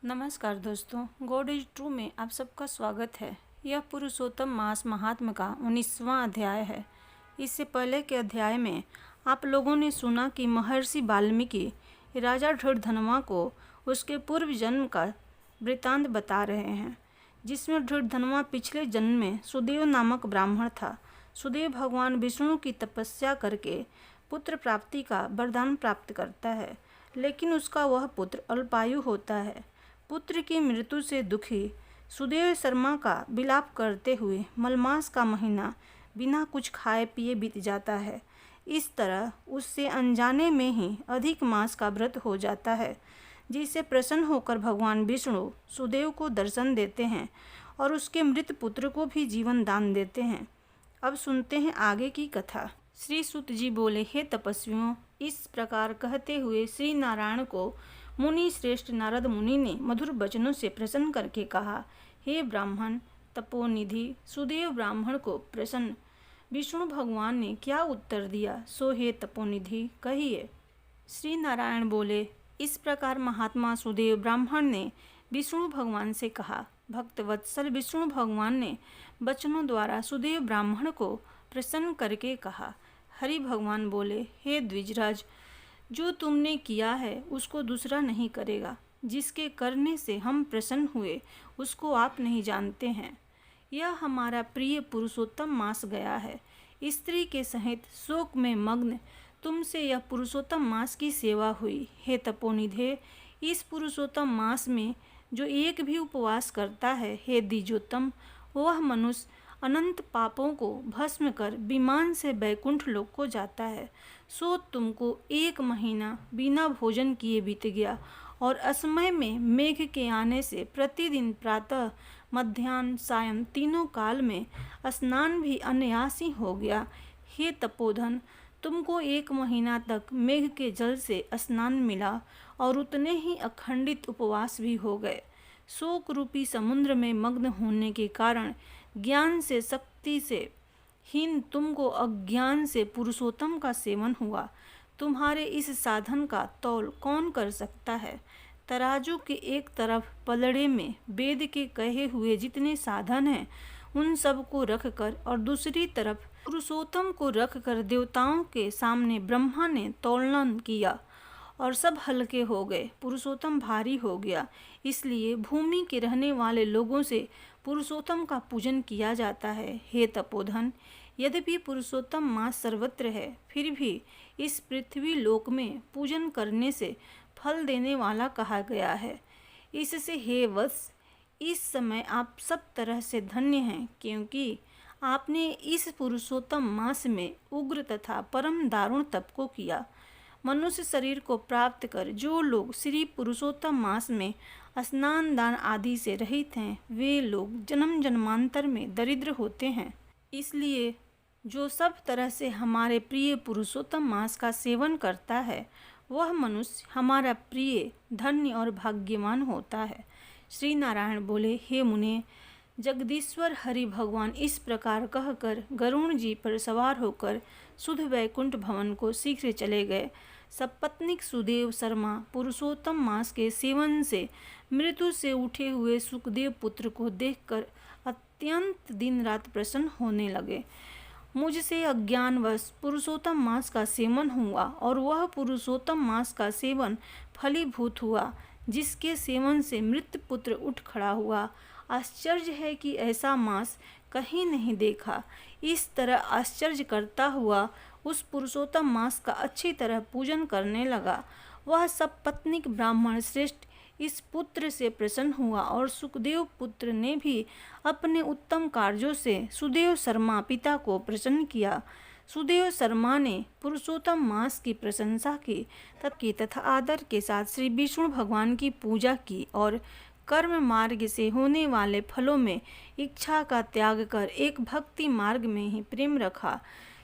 नमस्कार दोस्तों, God is true में आप सबका स्वागत है। यह पुरुषोत्तम मास महात्म का 19वां अध्याय है। इससे पहले के अध्याय में आप लोगों ने सुना कि महर्षि वाल्मीकि राजा धृढ़धनवा को उसके पूर्व जन्म का वृत्तांत बता रहे हैं, जिसमें धृढ़धनवा पिछले जन्म में सुदेव नामक ब्राह्मण था। सुदेव भगवान विष्णु की तपस्या करके पुत्र प्राप्ति का वरदान प्राप्त करता है, लेकिन उसका वह पुत्र अल्पायु होता है। पुत्र की मृत्यु से दुखी सुदेव शर्मा का विलाप करते हुए मलमास का महीना बिना कुछ खाए पिए बीत जाता है। इस तरह उससे अनजाने में ही अधिक मास का व्रत हो जाता है, जिससे प्रसन्न होकर भगवान विष्णु सुदेव को दर्शन देते हैं और उसके मृत पुत्र को भी जीवन दान देते हैं। अब सुनते हैं आगे की कथा। श्री सुत जी बोले, हे तपस्वियों, इस प्रकार कहते हुए श्री नारायण को मुनि श्रेष्ठ नारद मुनि ने मधुर वचनों से प्रसन्न करके कहा, हे ब्राह्मण तपोनिधि। सुदेव ब्राह्मण को प्रसन्न विष्णु भगवान ने क्या उत्तर दिया, सो हे तपोनिधि कहिए। श्री नारायण बोले, इस प्रकार महात्मा सुदेव ब्राह्मण ने विष्णु भगवान से कहा। भक्तवत्सल विष्णु भगवान ने वचनों द्वारा सुदेव ब्राह्मण को प्रसन्न करके कहा। हरि भगवान बोले, हे द्विजराज, जो तुमने किया है उसको दूसरा नहीं करेगा। जिसके करने से हम प्रसन्न हुए उसको आप नहीं जानते हैं। यह हमारा प्रिय पुरुषोत्तम मास गया है। स्त्री के सहित शोक में मग्न तुमसे यह पुरुषोत्तम मास की सेवा हुई। हे तपोनिधे, इस पुरुषोत्तम मास में जो एक भी उपवास करता है, हे द्विजोत्तम, वह मनुष्य अनंत पापों को भस्म कर विमान से बैकुंठ लोक को जाता है। सो तुमको 1 महीना बिना भोजन किए बीत गया और असमय में मेघ के आने से प्रतिदिन प्रातः मध्याह्न सायं तीनों काल में स्नान भी अनायासी हो गया। हे तपोधन, तुमको 1 महीना तक मेघ के जल से स्नान मिला और उतने ही अखंडित उपवास भी हो गए। शोक रूपी समुद्र में मग्न होने के कारण ज्ञान से शक्ति से हीन तुमको अज्ञान से पुरुषोत्तम का सेवन हुआ। तुम्हारे इस साधन का तौल कौन कर सकता है। तराजू के एक तरफ पलड़े में वेद के कहे हुए जितने साधन हैं उन सब को रखकर और दूसरी तरफ पुरुषोत्तम को रखकर देवताओं के सामने ब्रह्मा ने तौलन किया और सब हल्के हो गए। पुरुषोत्तम भारी हो गया, इसलिए भूमि के रहने वाले लोगों से पुरुषोत्तम का पूजन किया जाता है। हे तपोधन, यद्यपि पुरुषोत्तम मास सर्वत्र है, फिर भी इस पृथ्वी लोक में पूजन करने से फल देने वाला कहा गया है। इससे हे वत्स, इस समय आप सब तरह से धन्य हैं, क्योंकि आपने इस पुरुषोत्तम मास में उग्र तथा परम दारुण तप को किया। मनुष्य शरीर को प्राप्त कर जो लोग श्री पुरुषोत्तम मास में स्नान दान आदि से रहित हैं, वे लोग जन्म जन्मांतर में दरिद्र होते हैं। इसलिए जो सब तरह से हमारे प्रिय पुरुषोत्तम मास का सेवन करता है, वह मनुष्य हमारा प्रिय, धन्य और भाग्यवान होता है। श्री नारायण बोले, हे मुने, जगदीश्वर हरि भगवान इस प्रकार कहकर गरुण जी पर सवार होकर सुध वैकुंठ भवन को शीघ्र चले गए। सपत्नीक सुदेव शर्मा पुरुषोत्तम मास के सेवन से मृत्यु से उठे हुए सुखदेव पुत्र को देखकर अत्यंत दिन रात प्रसन्न होने लगे। मुझसे अज्ञानवश पुरुषोत्तम मास का सेवन हुआ और वह पुरुषोत्तम मास का सेवन फलीभूत हुआ, जिसके सेवन से मृत पुत्र उठ खड़ा हुआ। आश्चर्य है कि ऐसा मास कहीं नहीं देखा। इस तरह आश्चर्य करता हुआ उस पुरुषोत्तम मास का अच्छी तरह पूजन करने लगा। वह सब पत्नीक ब्राह्मण श्रेष्ठ इस पुत्र से प्रसन्न हुआ और सुखदेव पुत्र ने भी अपने उत्तम कार्यों से सुदेव शर्मा पिता को प्रसन्न किया। सुदेव शर्मा ने पुरुषोत्तम मास की प्रशंसा की तथा आदर के साथ श्री विष्णु भगवान की पूजा की और कर्म मार्ग से होने वाले फलों में इच्छा का त्याग कर एक भक्ति मार्ग में ही प्रेम रखा।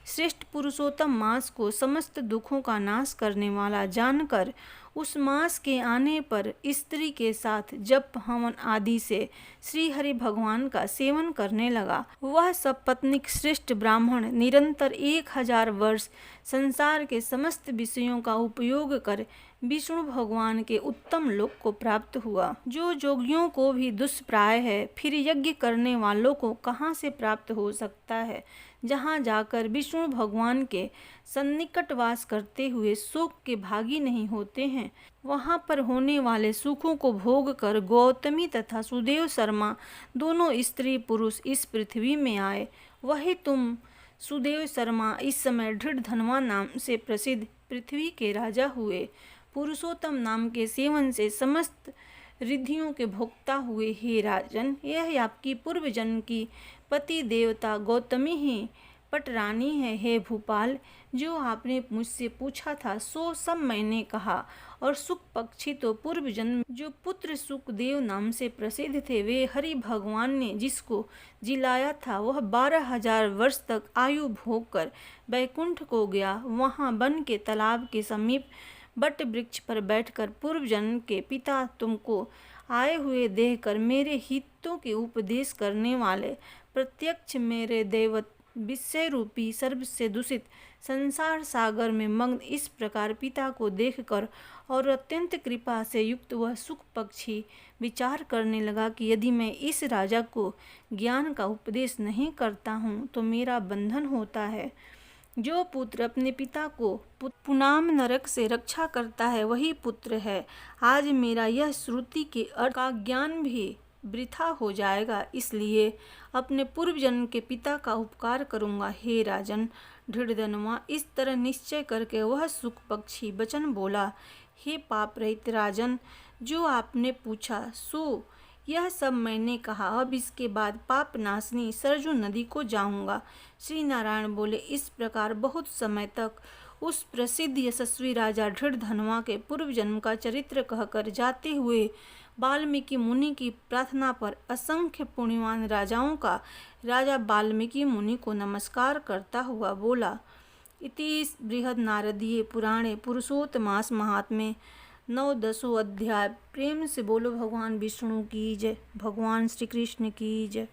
श्रेष्ठ पुरुषोत्तम मास को समस्त दुखों का नाश करने वाला जानकर उस मास के आने पर स्त्री के साथ जप हवन आदि से श्री हरि भगवान का सेवन करने लगा। वह सब पत्नीक श्रेष्ठ ब्राह्मण निरंतर 1000 वर्ष संसार के समस्त विषयों का उपयोग कर विष्णु भगवान के उत्तम लोक को प्राप्त हुआ, जो जोगियों को भी दुष्प्राय है। फिर यज्ञ करने वालों को कहाँ से प्राप्त हो सकता है? जहाँ जाकर विष्णु भगवान के सन्निकट वास करते हुए सुख के भागी नहीं होते हैं, वहाँ पर होने वाले सुखों को भोग कर गौतमी तथा सुदेव शर्मा दोनों स्त्री पुरुष इस पृथ्वी में आए। वही तुम सुदेव शर्मा इस समय धृढ़धनवा नाम से प्रसिद्ध पृथ्वी के राजा हुए। पुरुषोत्तम नाम के सेवन से समस्त रिद्धियों के भोक्ता हुए। हे राजन, यह आपकी पूर्व जन्म की पति देवता गौतमी ही पटरानी है। हे भूपाल, जो आपने मुझसे पूछा था सो सब मैंने कहा। और सुख पक्षी तो पूर्व जन्म जो पुत्र सुखदेव नाम से प्रसिद्ध थे, वे हरि भगवान ने जिसको जिलाया था, वह 12,000 वर्ष तक आयु भोग कर बैकुंठ को गया। वहाँ वन के तालाब के समीप बट वृक्ष पर बैठकर पूर्व जन्म के पिता तुमको आए हुए देखकर मेरे हितों के उपदेश करने वाले प्रत्यक्ष मेरे दैवत विषय रूपी सर्व से दूषित संसार सागर में मग्न इस प्रकार पिता को देखकर और अत्यंत कृपा से युक्त वह सुख पक्षी विचार करने लगा कि यदि मैं इस राजा को ज्ञान का उपदेश नहीं करता हूँ तो मेरा बंधन होता है। जो पुत्र अपने पिता को पुनाम नरक से रक्षा करता है वही पुत्र है। आज मेरा यह श्रुति के अर्थ का ज्ञान भी वृथा हो जाएगा, इसलिए अपने पूर्व जन्म के पिता का उपकार करूंगा। हे राजन धृढ़धनवा, इस तरह निश्चय करके वह सुख पक्षी वचन बोला। हे पाप रहित राजन, जो आपने पूछा सो यह सब मैंने कहा। अब इसके बाद पाप नाशनी सरजू नदी को जाऊंगा। श्री नारायण बोले। इस प्रकार बहुत समय तक उस प्रसिद्ध यशस्वी राजा धृढ़धनवा के पूर्व जन्म का चरित्र कहकर जाते हुए वाल्मीकि मुनि की प्रार्थना पर असंख्य पुण्यवान राजाओं का राजा वाल्मीकि मुनि को नमस्कार करता हुआ बोला। इति बृहद नारदीय पुराणे पुरुषोत्तमास महात्म्ये 9-10 अध्याय। प्रेम से बोलो भगवान विष्णु की जय, भगवान श्री कृष्ण की जय।